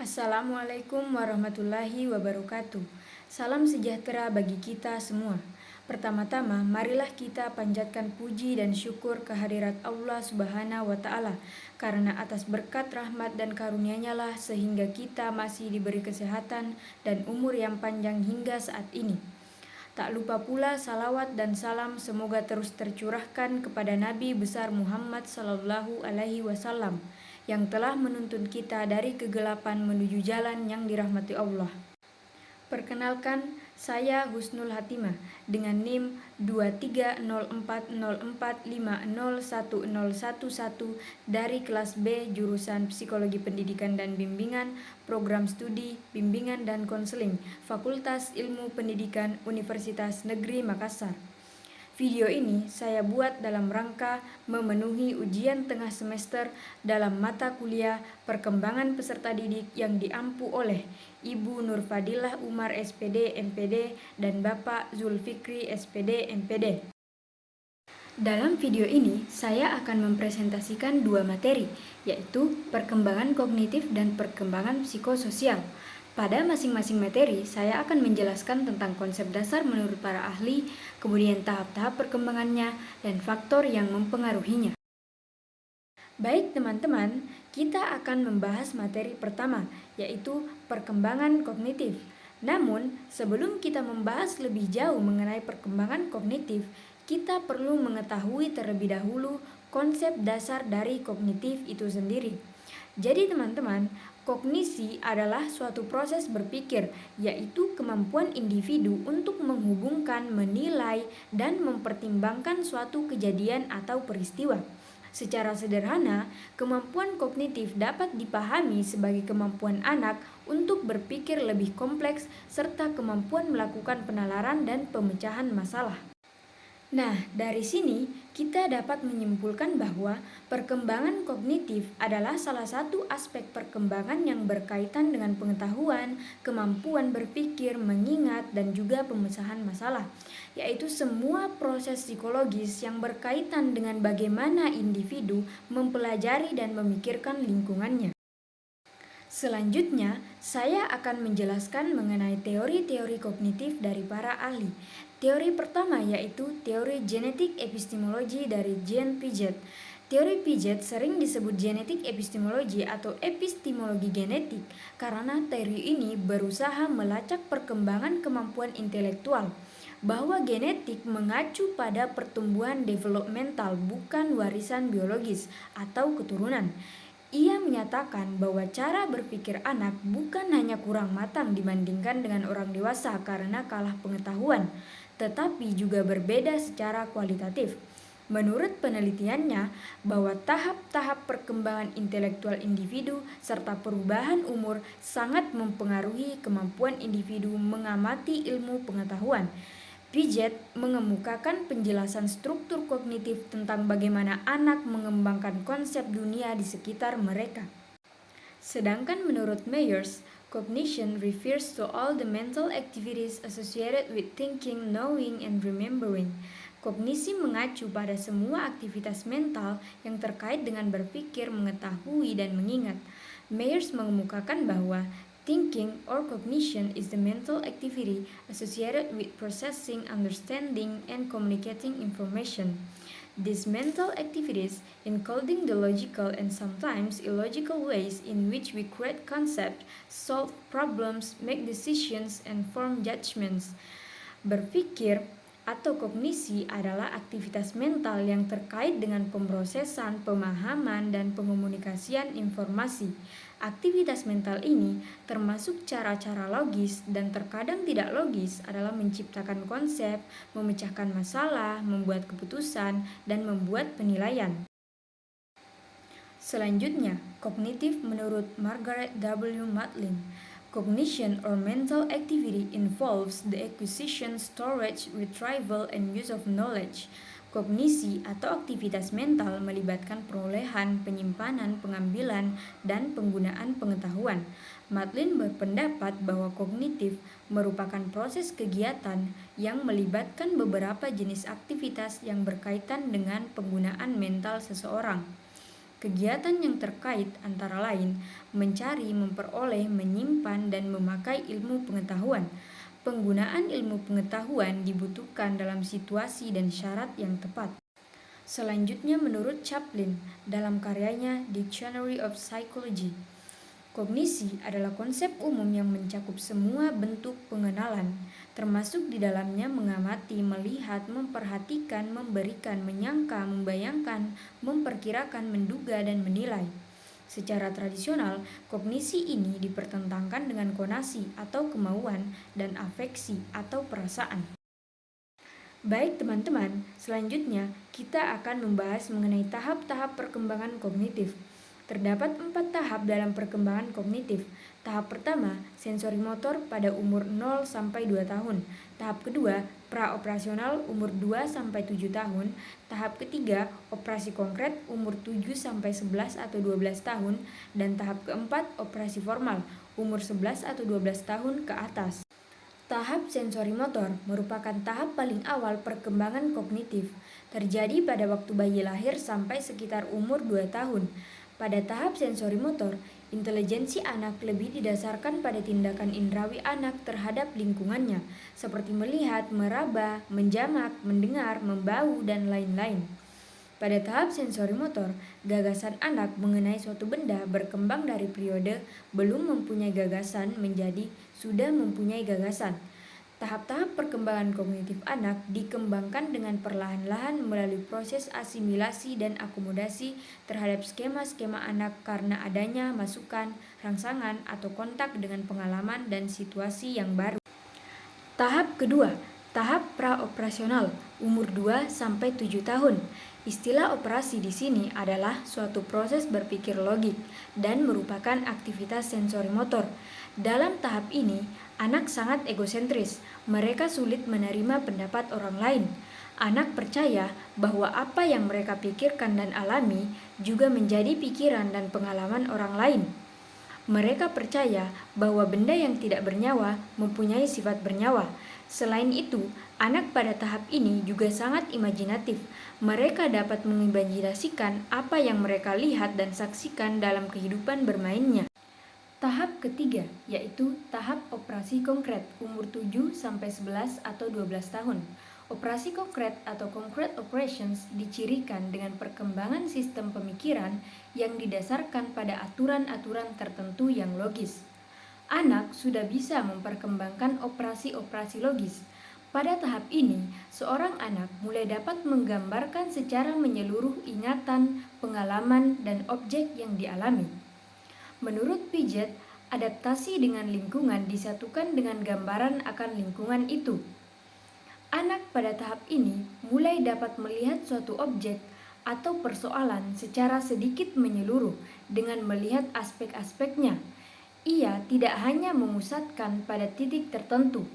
Assalamualaikum warahmatullahi wabarakatuh. Salam sejahtera bagi kita semua. Pertama-tama, marilah kita panjatkan puji dan syukur kehadirat Allah Subhanahu wa Ta'ala, karena atas berkat rahmat dan karunia-Nya lah sehingga kita masih diberi kesehatan dan umur yang panjang hingga saat ini. Tak lupa pula salawat dan salam semoga terus tercurahkan kepada Nabi besar Muhammad Sallallahu Alaihi Wasallam yang telah menuntun kita dari kegelapan menuju jalan yang dirahmati Allah. Perkenalkan, saya Husnul Hatimah dengan NIM 23040450111 dari kelas B jurusan Psikologi Pendidikan dan Bimbingan, Program Studi Bimbingan dan Konseling, Fakultas Ilmu Pendidikan Universitas Negeri Makassar. Video ini saya buat dalam rangka memenuhi ujian tengah semester dalam mata kuliah Perkembangan Peserta Didik yang diampu oleh Ibu Nurfadilah Umar SPD MPD dan Bapak Zulfikri SPD MPD. Dalam video ini, saya akan mempresentasikan dua materi, yaitu perkembangan kognitif dan perkembangan psikososial. Pada masing-masing materi, saya akan menjelaskan tentang konsep dasar menurut para ahli, kemudian tahap-tahap perkembangannya, dan faktor yang mempengaruhinya. Baik teman-teman, kita akan membahas materi pertama, yaitu perkembangan kognitif. Namun, sebelum kita membahas lebih jauh mengenai perkembangan kognitif, kita perlu mengetahui terlebih dahulu konsep dasar dari kognitif itu sendiri. Jadi teman-teman, kognisi adalah suatu proses berpikir, yaitu kemampuan individu untuk menghubungkan, menilai, dan mempertimbangkan suatu kejadian atau peristiwa. Secara sederhana, kemampuan kognitif dapat dipahami sebagai kemampuan anak untuk berpikir lebih kompleks serta kemampuan melakukan penalaran dan pemecahan masalah. Nah, dari sini kita dapat menyimpulkan bahwa perkembangan kognitif adalah salah satu aspek perkembangan yang berkaitan dengan pengetahuan, kemampuan berpikir, mengingat, dan juga pemecahan masalah, yaitu semua proses psikologis yang berkaitan dengan bagaimana individu mempelajari dan memikirkan lingkungannya. Selanjutnya, saya akan menjelaskan mengenai teori-teori kognitif dari para ahli. Teori pertama yaitu teori genetik epistemologi dari Jean Piaget. Teori Piaget sering disebut genetik epistemologi atau epistemologi genetik karena teori ini berusaha melacak perkembangan kemampuan intelektual, bahwa genetik mengacu pada pertumbuhan developmental bukan warisan biologis atau keturunan. Ia menyatakan bahwa cara berpikir anak bukan hanya kurang matang dibandingkan dengan orang dewasa karena kalah pengetahuan, tetapi juga berbeda secara kualitatif. Menurut penelitiannya, bahwa tahap-tahap perkembangan intelektual individu serta perubahan umur sangat mempengaruhi kemampuan individu mengamati ilmu pengetahuan. Piaget mengemukakan penjelasan struktur kognitif tentang bagaimana anak mengembangkan konsep dunia di sekitar mereka. Sedangkan menurut Myers, cognition refers to all the mental activities associated with thinking, knowing, and remembering. Kognisi mengacu pada semua aktivitas mental yang terkait dengan berpikir, mengetahui, dan mengingat. Myers mengemukakan bahwa thinking or cognition is the mental activity associated with processing, understanding, and communicating information. These mental activities, including the logical and sometimes illogical ways in which we create concepts, solve problems, make decisions, and form judgments. Berpikir atau kognisi adalah aktivitas mental yang terkait dengan pemrosesan, pemahaman, dan pengomunikasian informasi. Aktivitas mental ini termasuk cara-cara logis dan terkadang tidak logis adalah menciptakan konsep, memecahkan masalah, membuat keputusan, dan membuat penilaian. Selanjutnya, kognitif menurut Margaret W. Matlin. Cognition or mental activity involves the acquisition, storage, retrieval, and use of knowledge. Kognisi atau aktivitas mental melibatkan perolehan, penyimpanan, pengambilan, dan penggunaan pengetahuan. Matlin berpendapat bahwa kognitif merupakan proses kegiatan yang melibatkan beberapa jenis aktivitas yang berkaitan dengan penggunaan mental seseorang. Kegiatan yang terkait antara lain mencari, memperoleh, menyimpan, dan memakai ilmu pengetahuan. Penggunaan ilmu pengetahuan dibutuhkan dalam situasi dan syarat yang tepat. Selanjutnya menurut Chaplin dalam karyanya Dictionary of Psychology, kognisi adalah konsep umum yang mencakup semua bentuk pengenalan, termasuk di dalamnya mengamati, melihat, memperhatikan, memberikan, menyangka, membayangkan, memperkirakan, menduga, dan menilai. Secara tradisional, kognisi ini dipertentangkan dengan konasi atau kemauan dan afeksi atau perasaan. Baik teman-teman, selanjutnya kita akan membahas mengenai tahap-tahap perkembangan kognitif. Terdapat 4 tahap dalam perkembangan kognitif. Tahap pertama, sensori motor pada umur 0 sampai 2 tahun. Tahap kedua, praoperasional umur 2 sampai 7 tahun. Tahap ketiga, operasi konkret umur 7 sampai 11 atau 12 tahun dan tahap keempat, operasi formal umur 11 atau 12 tahun ke atas. Tahap sensori motor merupakan tahap paling awal perkembangan kognitif, terjadi pada waktu bayi lahir sampai sekitar umur 2 tahun. Pada tahap sensori motor, intelijensi anak lebih didasarkan pada tindakan indrawi anak terhadap lingkungannya, seperti melihat, meraba, menjamak, mendengar, membau, dan lain-lain. Pada tahap sensori motor, gagasan anak mengenai suatu benda berkembang dari periode belum mempunyai gagasan menjadi sudah mempunyai gagasan. Tahap-tahap perkembangan kognitif anak dikembangkan dengan perlahan-lahan melalui proses asimilasi dan akomodasi terhadap skema-skema anak karena adanya masukan, rangsangan, atau kontak dengan pengalaman dan situasi yang baru. Tahap kedua, tahap praoperasional, umur 2 sampai 7 tahun. Istilah operasi di sini adalah suatu proses berpikir logik dan merupakan aktivitas sensori motor. Dalam tahap ini, anak sangat egosentris. Mereka sulit menerima pendapat orang lain. Anak percaya bahwa apa yang mereka pikirkan dan alami juga menjadi pikiran dan pengalaman orang lain. Mereka percaya bahwa benda yang tidak bernyawa mempunyai sifat bernyawa. Selain itu, anak pada tahap ini juga sangat imajinatif. Mereka dapat mengimajinasikan apa yang mereka lihat dan saksikan dalam kehidupan bermainnya. Tahap ketiga, yaitu tahap operasi konkret, umur 7 sampai 11 atau 12 tahun. Operasi konkret atau concrete operations dicirikan dengan perkembangan sistem pemikiran yang didasarkan pada aturan-aturan tertentu yang logis. Anak sudah bisa memperkembangkan operasi-operasi logis. Pada tahap ini, seorang anak mulai dapat menggambarkan secara menyeluruh ingatan, pengalaman, dan objek yang dialami. Menurut Piaget, adaptasi dengan lingkungan disatukan dengan gambaran akan lingkungan itu. Anak pada tahap ini mulai dapat melihat suatu objek atau persoalan secara sedikit menyeluruh dengan melihat aspek-aspeknya. Ia tidak hanya memusatkan pada titik tertentu,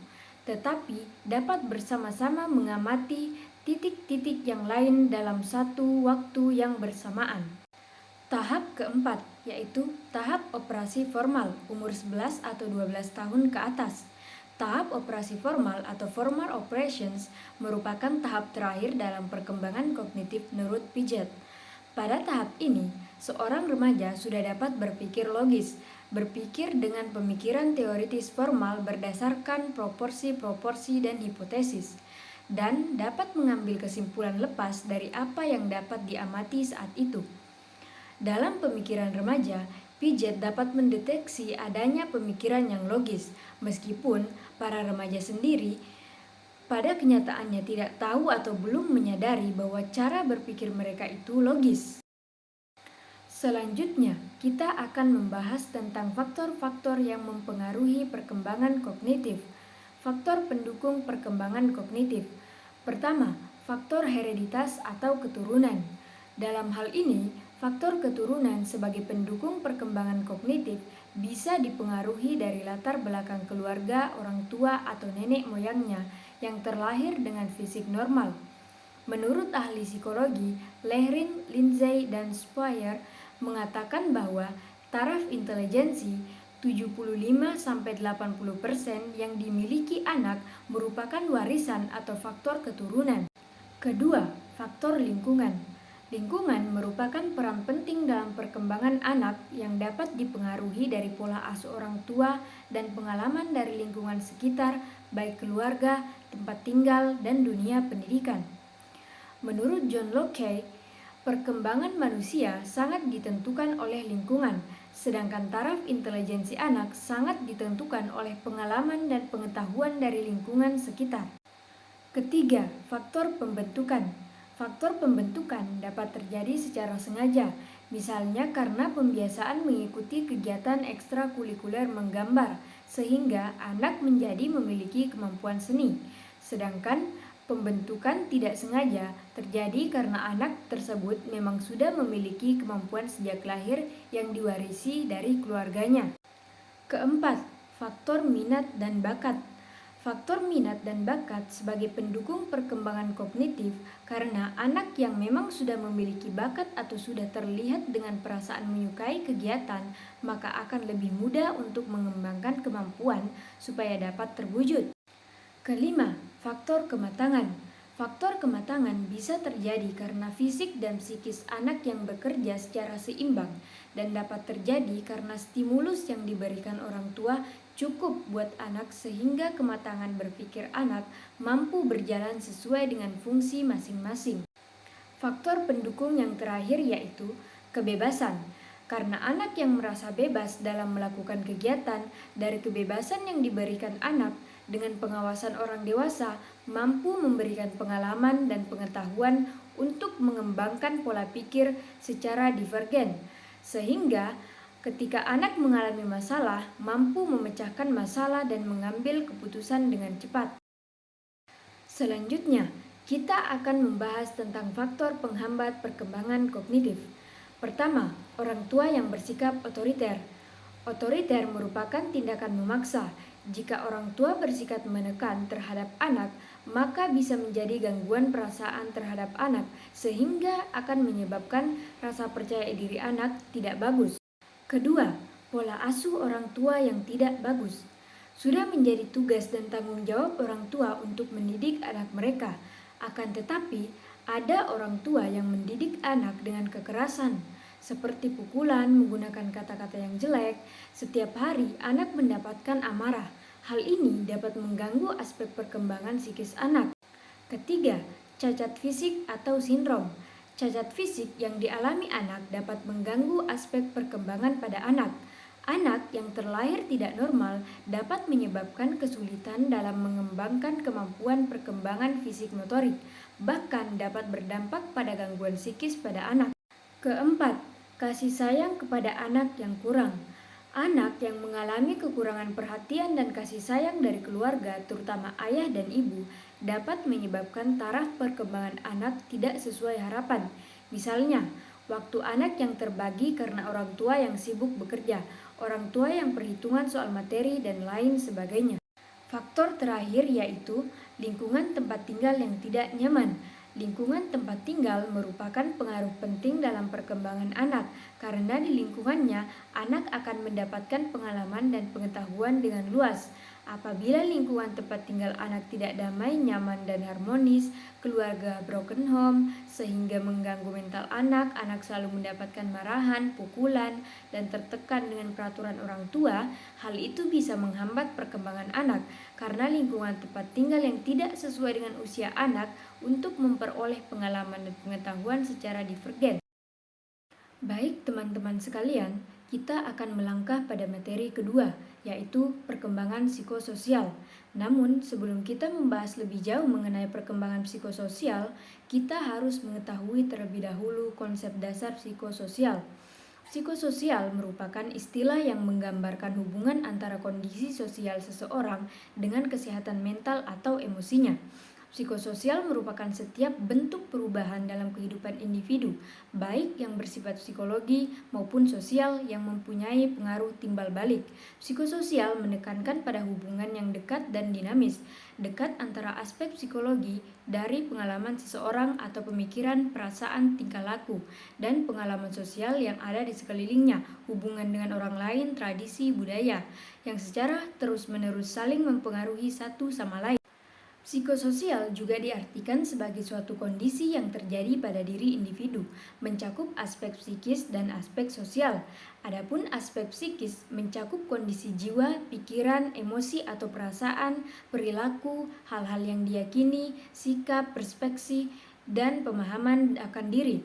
tetapi dapat bersama-sama mengamati titik-titik yang lain dalam satu waktu yang bersamaan. Tahap keempat, yaitu tahap operasi formal umur 11 atau 12 tahun ke atas. Tahap operasi formal atau formal operations merupakan tahap terakhir dalam perkembangan kognitif menurut Piaget. Pada tahap ini, seorang remaja sudah dapat berpikir logis, berpikir dengan pemikiran teoritis formal berdasarkan proporsi-proporsi dan hipotesis, dan dapat mengambil kesimpulan lepas dari apa yang dapat diamati saat itu. Dalam pemikiran remaja, Piaget dapat mendeteksi adanya pemikiran yang logis, meskipun para remaja sendiri pada kenyataannya tidak tahu atau belum menyadari bahwa cara berpikir mereka itu logis. Selanjutnya, kita akan membahas tentang faktor-faktor yang mempengaruhi perkembangan kognitif. Faktor pendukung perkembangan kognitif. Pertama, faktor hereditas atau keturunan. Dalam hal ini, faktor keturunan sebagai pendukung perkembangan kognitif bisa dipengaruhi dari latar belakang keluarga, orang tua, atau nenek moyangnya yang terlahir dengan fisik normal. Menurut ahli psikologi, Lehrin, Lindsay, dan Spire mengatakan bahwa taraf intelijensi 75-80% yang dimiliki anak merupakan warisan atau faktor keturunan. Kedua, faktor lingkungan. Lingkungan merupakan peran penting dalam perkembangan anak yang dapat dipengaruhi dari pola asuh orang tua dan pengalaman dari lingkungan sekitar, baik keluarga, tempat tinggal, dan dunia pendidikan. Menurut John Locke, perkembangan manusia sangat ditentukan oleh lingkungan, sedangkan taraf intelijensi anak sangat ditentukan oleh pengalaman dan pengetahuan dari lingkungan sekitar. Ketiga, faktor pembentukan. Faktor pembentukan dapat terjadi secara sengaja, misalnya karena pembiasaan mengikuti kegiatan ekstrakurikuler menggambar, sehingga anak menjadi memiliki kemampuan seni. Sedangkan pembentukan tidak sengaja terjadi karena anak tersebut memang sudah memiliki kemampuan sejak lahir yang diwarisi dari keluarganya. Keempat, faktor minat dan bakat. Faktor minat dan bakat sebagai pendukung perkembangan kognitif karena anak yang memang sudah memiliki bakat atau sudah terlihat dengan perasaan menyukai kegiatan, maka akan lebih mudah untuk mengembangkan kemampuan supaya dapat terwujud. Kelima, faktor kematangan. Faktor kematangan bisa terjadi karena fisik dan psikis anak yang bekerja secara seimbang dan dapat terjadi karena stimulus yang diberikan orang tua cukup buat anak sehingga kematangan berpikir anak mampu berjalan sesuai dengan fungsi masing-masing. Faktor pendukung yang terakhir yaitu kebebasan. Karena anak yang merasa bebas dalam melakukan kegiatan, dari kebebasan yang diberikan anak dengan pengawasan orang dewasa mampu memberikan pengalaman dan pengetahuan untuk mengembangkan pola pikir secara divergen, sehingga ketika anak mengalami masalah, mampu memecahkan masalah dan mengambil keputusan dengan cepat. Selanjutnya, kita akan membahas tentang faktor penghambat perkembangan kognitif. Pertama, orang tua yang bersikap otoriter. Otoriter merupakan tindakan memaksa. Jika orang tua bersikap menekan terhadap anak, maka bisa menjadi gangguan perasaan terhadap anak, sehingga akan menyebabkan rasa percaya diri anak tidak bagus. Kedua, pola asuh orang tua yang tidak bagus. Sudah menjadi tugas dan tanggung jawab orang tua untuk mendidik anak mereka. Akan tetapi, ada orang tua yang mendidik anak dengan kekerasan, seperti pukulan, menggunakan kata-kata yang jelek. Setiap hari, anak mendapatkan amarah. Hal ini dapat mengganggu aspek perkembangan psikis anak. Ketiga, cacat fisik atau sindrom. Cacat fisik yang dialami anak dapat mengganggu aspek perkembangan pada anak. Anak yang terlahir tidak normal dapat menyebabkan kesulitan dalam mengembangkan kemampuan perkembangan fisik motorik, bahkan dapat berdampak pada gangguan psikis pada anak. Keempat, kasih sayang kepada anak yang kurang. Anak yang mengalami kekurangan perhatian dan kasih sayang dari keluarga, terutama ayah dan ibu, dapat menyebabkan taraf perkembangan anak tidak sesuai harapan. Misalnya, waktu anak yang terbagi karena orang tua yang sibuk bekerja, orang tua yang perhitungan soal materi, dan lain sebagainya. Faktor terakhir yaitu lingkungan tempat tinggal yang tidak nyaman. Lingkungan tempat tinggal merupakan pengaruh penting dalam perkembangan anak, karena di lingkungannya anak akan mendapatkan pengalaman dan pengetahuan dengan luas. Apabila lingkungan tempat tinggal anak tidak damai, nyaman, dan harmonis, keluarga broken home, sehingga mengganggu mental anak, anak selalu mendapatkan marahan, pukulan, dan tertekan dengan peraturan orang tua. Hal itu bisa menghambat perkembangan anak, karena lingkungan tempat tinggal yang tidak sesuai dengan usia anak untuk memperoleh pengalaman dan pengetahuan secara divergen. Baik teman-teman sekalian, kita akan melangkah pada materi kedua, yaitu perkembangan psikososial. Namun, sebelum kita membahas lebih jauh mengenai perkembangan psikososial, kita harus mengetahui terlebih dahulu konsep dasar psikososial. Psikososial merupakan istilah yang menggambarkan hubungan antara kondisi sosial seseorang dengan kesehatan mental atau emosinya. Psikososial merupakan setiap bentuk perubahan dalam kehidupan individu, baik yang bersifat psikologi maupun sosial yang mempunyai pengaruh timbal balik. Psikososial menekankan pada hubungan yang dekat dan dinamis, dekat antara aspek psikologi dari pengalaman seseorang atau pemikiran, perasaan, tingkah laku, dan pengalaman sosial yang ada di sekelilingnya, hubungan dengan orang lain, tradisi, budaya, yang secara terus-menerus saling mempengaruhi satu sama lain. Psikososial juga diartikan sebagai suatu kondisi yang terjadi pada diri individu, mencakup aspek psikis dan aspek sosial. Adapun aspek psikis mencakup kondisi jiwa, pikiran, emosi atau perasaan, perilaku, hal-hal yang diyakini, sikap, perspeksi, dan pemahaman akan diri.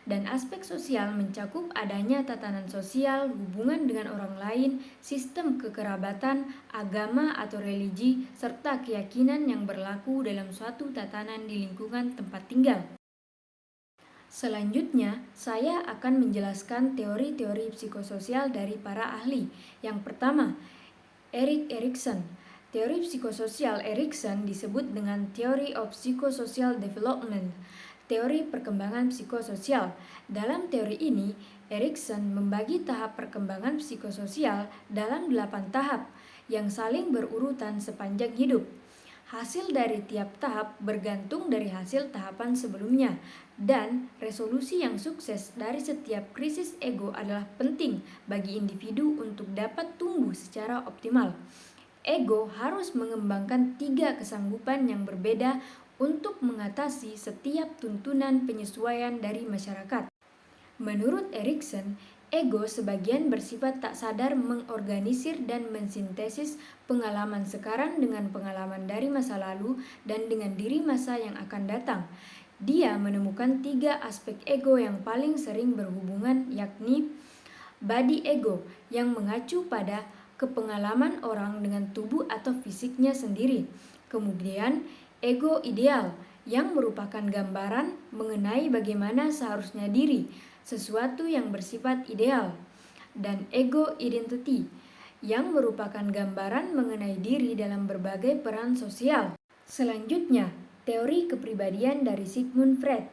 Dan aspek sosial mencakup adanya tatanan sosial, hubungan dengan orang lain, sistem kekerabatan, agama atau religi, serta keyakinan yang berlaku dalam suatu tatanan di lingkungan tempat tinggal. Selanjutnya, saya akan menjelaskan teori-teori psikososial dari para ahli. Yang pertama, Erik Erikson. Teori psikososial Erikson disebut dengan Theory of Psychosocial Development, teori perkembangan psikososial. Dalam teori ini, Erikson membagi tahap perkembangan psikososial dalam 8 tahap yang saling berurutan sepanjang hidup. Hasil dari tiap tahap bergantung dari hasil tahapan sebelumnya, dan resolusi yang sukses dari setiap krisis ego adalah penting bagi individu untuk dapat tumbuh secara optimal. Ego harus mengembangkan 3 kesanggupan yang berbeda untuk mengatasi setiap tuntunan penyesuaian dari masyarakat. Menurut Erikson, ego sebagian bersifat tak sadar mengorganisir dan mensintesis pengalaman sekarang dengan pengalaman dari masa lalu dan dengan diri masa yang akan datang. Dia menemukan 3 aspek ego yang paling sering berhubungan, yakni body ego yang mengacu pada kepengalaman orang dengan tubuh atau fisiknya sendiri. Kemudian ego ideal yang merupakan gambaran mengenai bagaimana seharusnya diri, sesuatu yang bersifat ideal. Dan ego identity yang merupakan gambaran mengenai diri dalam berbagai peran sosial. Selanjutnya, teori kepribadian dari Sigmund Freud.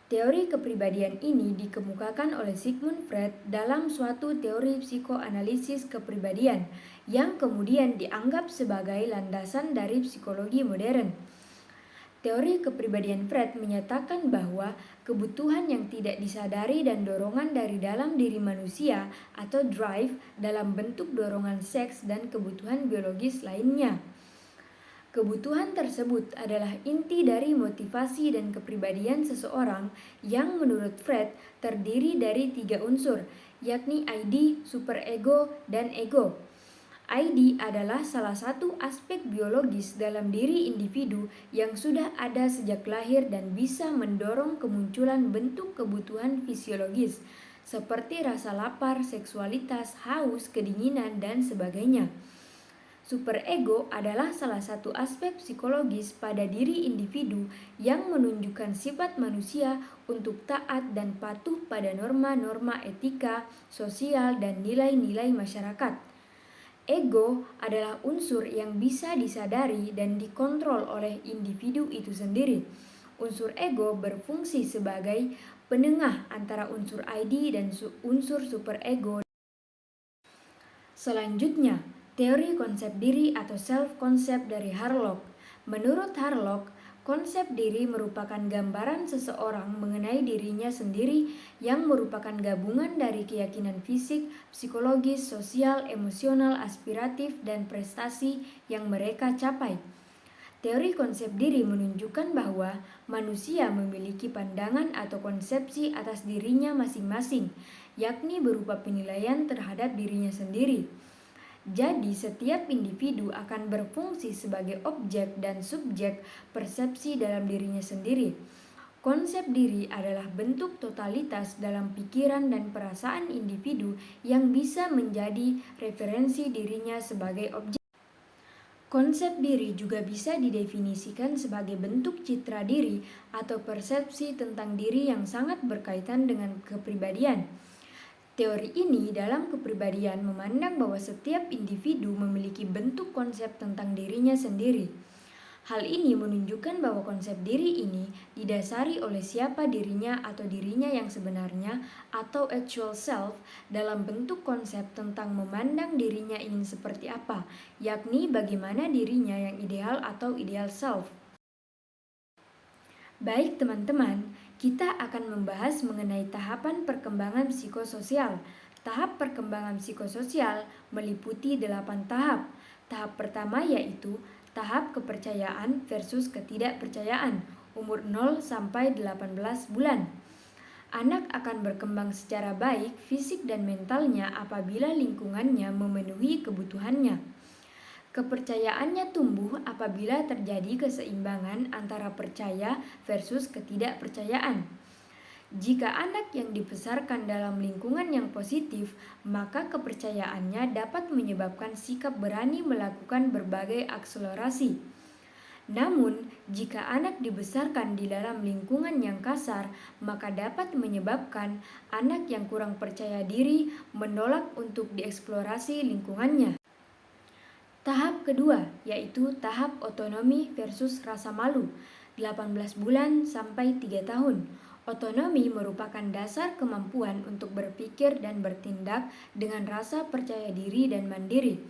Teori kepribadian ini dikemukakan oleh Sigmund Freud dalam suatu teori psikoanalisis kepribadian yang kemudian dianggap sebagai landasan dari psikologi modern. Teori kepribadian Freud menyatakan bahwa kebutuhan yang tidak disadari dan dorongan dari dalam diri manusia atau drive dalam bentuk dorongan seks dan kebutuhan biologis lainnya. Kebutuhan tersebut adalah inti dari motivasi dan kepribadian seseorang yang menurut Freud terdiri dari 3 unsur, yakni ID, superego, dan ego. ID adalah salah satu aspek biologis dalam diri individu yang sudah ada sejak lahir dan bisa mendorong kemunculan bentuk kebutuhan fisiologis, seperti rasa lapar, seksualitas, haus, kedinginan, dan sebagainya. Superego adalah salah satu aspek psikologis pada diri individu yang menunjukkan sifat manusia untuk taat dan patuh pada norma-norma etika, sosial, dan nilai-nilai masyarakat. Ego adalah unsur yang bisa disadari dan dikontrol oleh individu itu sendiri. Unsur ego berfungsi sebagai penengah antara unsur ID dan unsur superego. Selanjutnya, teori konsep diri atau self-concept dari Harlock. Menurut Harlock, konsep diri merupakan gambaran seseorang mengenai dirinya sendiri yang merupakan gabungan dari keyakinan fisik, psikologis, sosial, emosional, aspiratif, dan prestasi yang mereka capai. Teori konsep diri menunjukkan bahwa manusia memiliki pandangan atau konsepsi atas dirinya masing-masing, yakni berupa penilaian terhadap dirinya sendiri. Jadi, setiap individu akan berfungsi sebagai objek dan subjek persepsi dalam dirinya sendiri. Konsep diri adalah bentuk totalitas dalam pikiran dan perasaan individu yang bisa menjadi referensi dirinya sebagai objek. Konsep diri juga bisa didefinisikan sebagai bentuk citra diri atau persepsi tentang diri yang sangat berkaitan dengan kepribadian. Teori ini dalam kepribadian memandang bahwa setiap individu memiliki bentuk konsep tentang dirinya sendiri. Hal ini menunjukkan bahwa konsep diri ini didasari oleh siapa dirinya atau dirinya yang sebenarnya atau actual self dalam bentuk konsep tentang memandang dirinya ingin seperti apa, yakni bagaimana dirinya yang ideal atau ideal self. Baik teman-teman, kita akan membahas mengenai tahapan perkembangan psikososial. Tahap perkembangan psikososial meliputi 8 tahap. Tahap pertama yaitu tahap kepercayaan versus ketidakpercayaan, umur 0 sampai 18 bulan. Anak akan berkembang secara baik fisik dan mentalnya apabila lingkungannya memenuhi kebutuhannya. Kepercayaannya tumbuh apabila terjadi keseimbangan antara percaya versus ketidakpercayaan. Jika anak yang dibesarkan dalam lingkungan yang positif, maka kepercayaannya dapat menyebabkan sikap berani melakukan berbagai akselerasi. Namun, jika anak dibesarkan di dalam lingkungan yang kasar, maka dapat menyebabkan anak yang kurang percaya diri menolak untuk dieksplorasi lingkungannya. Tahap kedua, yaitu tahap otonomi versus rasa malu, 18 bulan sampai 3 tahun. Otonomi merupakan dasar kemampuan untuk berpikir dan bertindak dengan rasa percaya diri dan mandiri.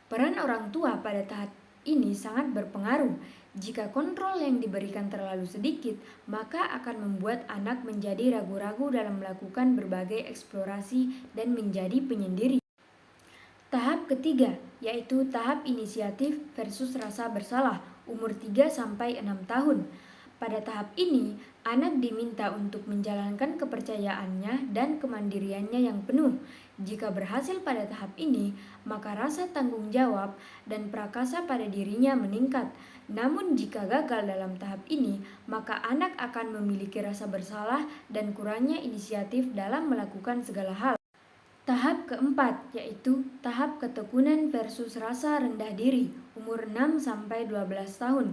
Peran orang tua pada tahap ini sangat berpengaruh. Jika kontrol yang diberikan terlalu sedikit, maka akan membuat anak menjadi ragu-ragu dalam melakukan berbagai eksplorasi dan menjadi penyendiri. Tahap ketiga, yaitu tahap inisiatif versus rasa bersalah, umur 3 sampai 6 tahun. Pada tahap ini, anak diminta untuk menjalankan kepercayaannya dan kemandiriannya yang penuh. Jika berhasil pada tahap ini, maka rasa tanggung jawab dan prakasa pada dirinya meningkat. Namun jika gagal dalam tahap ini, maka anak akan memiliki rasa bersalah dan kurangnya inisiatif dalam melakukan segala hal. Tahap keempat, yaitu tahap ketekunan versus rasa rendah diri, umur 6 sampai 12 tahun.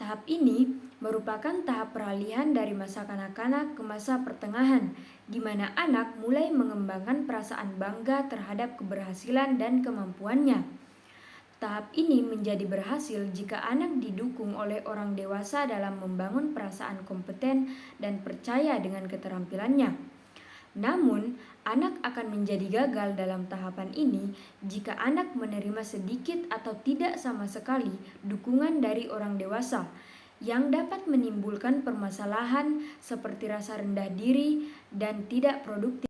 Tahap ini merupakan tahap peralihan dari masa kanak-kanak ke masa pertengahan, di mana anak mulai mengembangkan perasaan bangga terhadap keberhasilan dan kemampuannya. Tahap ini menjadi berhasil jika anak didukung oleh orang dewasa dalam membangun perasaan kompeten dan percaya dengan keterampilannya. Namun, anak akan menjadi gagal dalam tahapan ini jika anak menerima sedikit atau tidak sama sekali dukungan dari orang dewasa, yang dapat menimbulkan permasalahan seperti rasa rendah diri dan tidak produktif.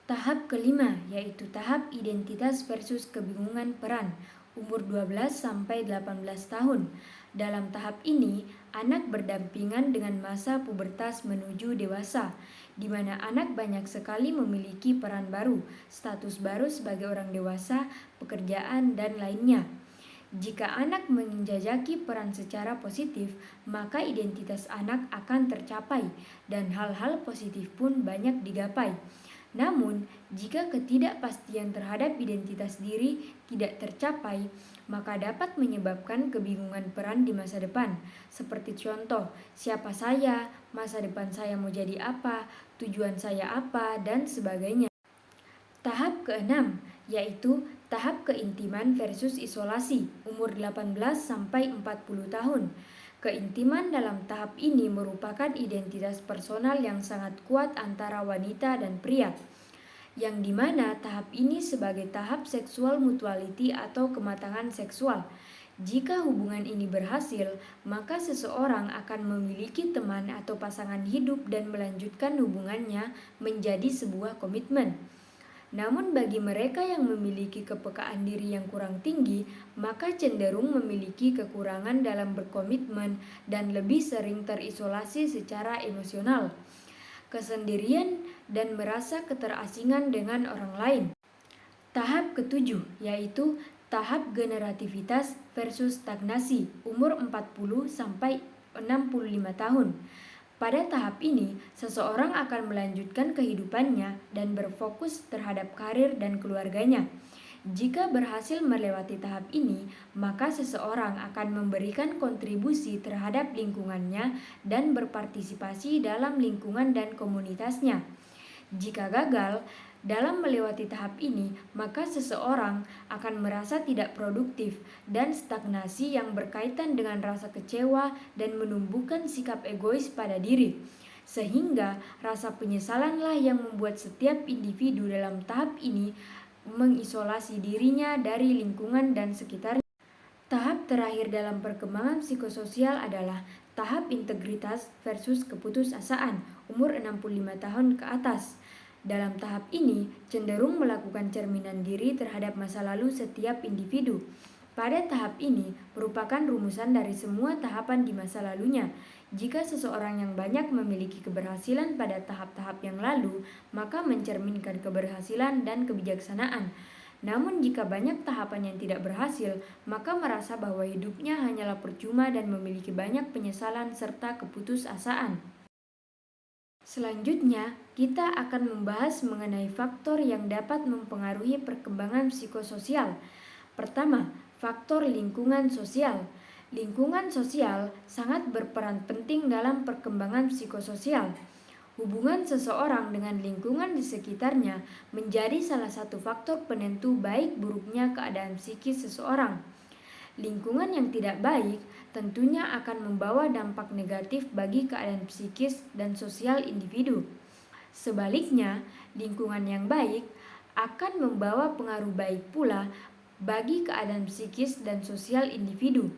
Tahap kelima, yaitu tahap identitas versus kebingungan peran, umur 12 sampai 18 tahun. Dalam tahap ini, anak berdampingan dengan masa pubertas menuju dewasa, di mana anak banyak sekali memiliki peran baru, status baru sebagai orang dewasa, pekerjaan, dan lainnya. Jika anak menjajaki peran secara positif, maka identitas anak akan tercapai dan hal-hal positif pun banyak digapai. Namun, jika ketidakpastian terhadap identitas diri tidak tercapai, maka dapat menyebabkan kebingungan peran di masa depan. Seperti contoh, siapa saya, masa depan saya mau jadi apa, tujuan saya apa, dan sebagainya. Tahap keenam, yaitu tahap keintiman versus isolasi, umur 18 sampai 40 tahun. Keintiman dalam tahap ini merupakan identitas personal yang sangat kuat antara wanita dan pria, yang dimana tahap ini sebagai tahap seksual mutuality atau kematangan seksual. Jika hubungan ini berhasil, maka seseorang akan memiliki teman atau pasangan hidup dan melanjutkan hubungannya menjadi sebuah komitmen. Namun bagi mereka yang memiliki kepekaan diri yang kurang tinggi, maka cenderung memiliki kekurangan dalam berkomitmen dan lebih sering terisolasi secara emosional, kesendirian, dan merasa keterasingan dengan orang lain. Tahap ketujuh, yaitu tahap generativitas versus stagnasi, umur 40 sampai 65 tahun. Pada tahap ini, seseorang akan melanjutkan kehidupannya dan berfokus terhadap karir dan keluarganya. Jika berhasil melewati tahap ini, maka seseorang akan memberikan kontribusi terhadap lingkungannya dan berpartisipasi dalam lingkungan dan komunitasnya. Jika gagal dalam melewati tahap ini, maka seseorang akan merasa tidak produktif dan stagnasi yang berkaitan dengan rasa kecewa dan menumbuhkan sikap egois pada diri. Sehingga rasa penyesalanlah yang membuat setiap individu dalam tahap ini mengisolasi dirinya dari lingkungan dan sekitarnya. Tahap terakhir dalam perkembangan psikososial adalah tahap integritas versus keputusasaan, umur 65 tahun ke atas. Dalam tahap ini, cenderung melakukan cerminan diri terhadap masa lalu setiap individu. Pada tahap ini merupakan rumusan dari semua tahapan di masa lalunya. Jika seseorang yang banyak memiliki keberhasilan pada tahap-tahap yang lalu, maka mencerminkan keberhasilan dan kebijaksanaan. Namun jika banyak tahapan yang tidak berhasil, maka merasa bahwa hidupnya hanyalah percuma dan memiliki banyak penyesalan serta keputusasaan. Selanjutnya, kita akan membahas mengenai faktor yang dapat mempengaruhi perkembangan psikososial. Pertama, faktor lingkungan sosial. Lingkungan sosial sangat berperan penting dalam perkembangan psikososial. Hubungan seseorang dengan lingkungan di sekitarnya menjadi salah satu faktor penentu baik buruknya keadaan psikis seseorang. Lingkungan yang tidak baik tentunya akan membawa dampak negatif bagi keadaan psikis dan sosial individu. Sebaliknya, lingkungan yang baik akan membawa pengaruh baik pula bagi keadaan psikis dan sosial individu.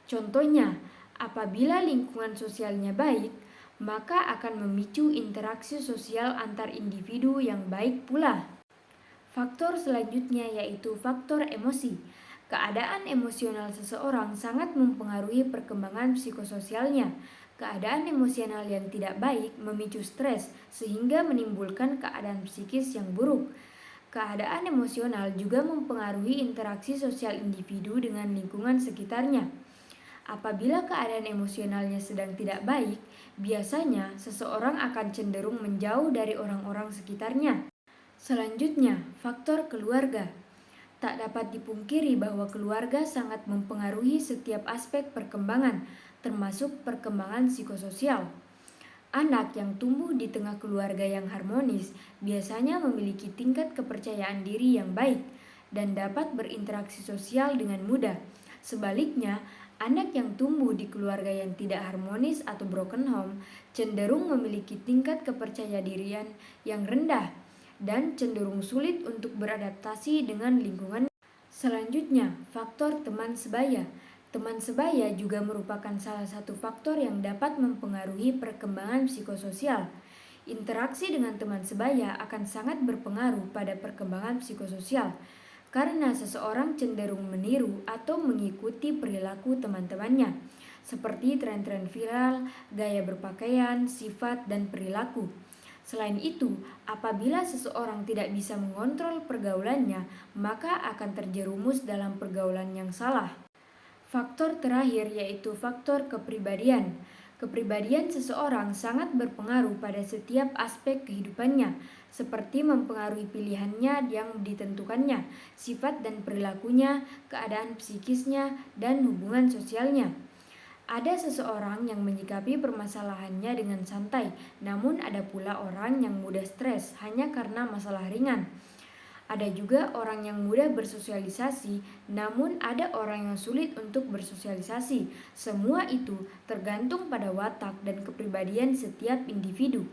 Contohnya, apabila lingkungan sosialnya baik, maka akan memicu interaksi sosial antar individu yang baik pula. Faktor selanjutnya yaitu faktor emosi. Keadaan emosional seseorang sangat mempengaruhi perkembangan psikososialnya. Keadaan emosional yang tidak baik memicu stres sehingga menimbulkan keadaan psikis yang buruk. Keadaan emosional juga mempengaruhi interaksi sosial individu dengan lingkungan sekitarnya. Apabila keadaan emosionalnya sedang tidak baik, biasanya seseorang akan cenderung menjauh dari orang-orang sekitarnya. Selanjutnya, faktor keluarga. Tak dapat dipungkiri bahwa keluarga sangat mempengaruhi setiap aspek perkembangan, termasuk perkembangan psikososial. Anak yang tumbuh di tengah keluarga yang harmonis biasanya memiliki tingkat kepercayaan diri yang baik dan dapat berinteraksi sosial dengan mudah. Sebaliknya, anak yang tumbuh di keluarga yang tidak harmonis atau broken home cenderung memiliki tingkat kepercayaan yang rendah dan cenderung sulit untuk beradaptasi dengan lingkungan. Selanjutnya, faktor teman sebaya. Teman sebaya juga merupakan salah satu faktor yang dapat mempengaruhi perkembangan psikososial. Interaksi dengan teman sebaya akan sangat berpengaruh pada perkembangan psikososial, karena seseorang cenderung meniru atau mengikuti perilaku teman-temannya, seperti tren-tren viral, gaya berpakaian, sifat, dan perilaku. Selain itu, apabila seseorang tidak bisa mengontrol pergaulannya, maka akan terjerumus dalam pergaulan yang salah. Faktor terakhir yaitu faktor kepribadian. Kepribadian seseorang sangat berpengaruh pada setiap aspek kehidupannya, seperti mempengaruhi pilihannya yang ditentukannya, sifat dan perilakunya, keadaan psikisnya, dan hubungan sosialnya. Ada seseorang yang menyikapi permasalahannya dengan santai, namun ada pula orang yang mudah stres hanya karena masalah ringan. Ada juga orang yang mudah bersosialisasi, namun ada orang yang sulit untuk bersosialisasi. Semua itu tergantung pada watak dan kepribadian setiap individu.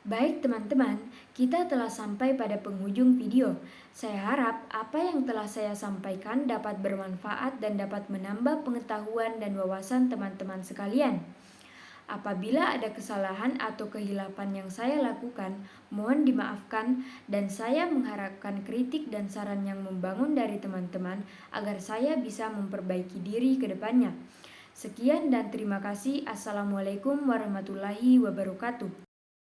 Baik teman-teman, kita telah sampai pada penghujung video. Saya harap apa yang telah saya sampaikan dapat bermanfaat dan dapat menambah pengetahuan dan wawasan teman-teman sekalian. Apabila ada kesalahan atau kehilapan yang saya lakukan, mohon dimaafkan dan saya mengharapkan kritik dan saran yang membangun dari teman-teman agar saya bisa memperbaiki diri ke depannya. Sekian dan terima kasih. Assalamualaikum warahmatullahi wabarakatuh.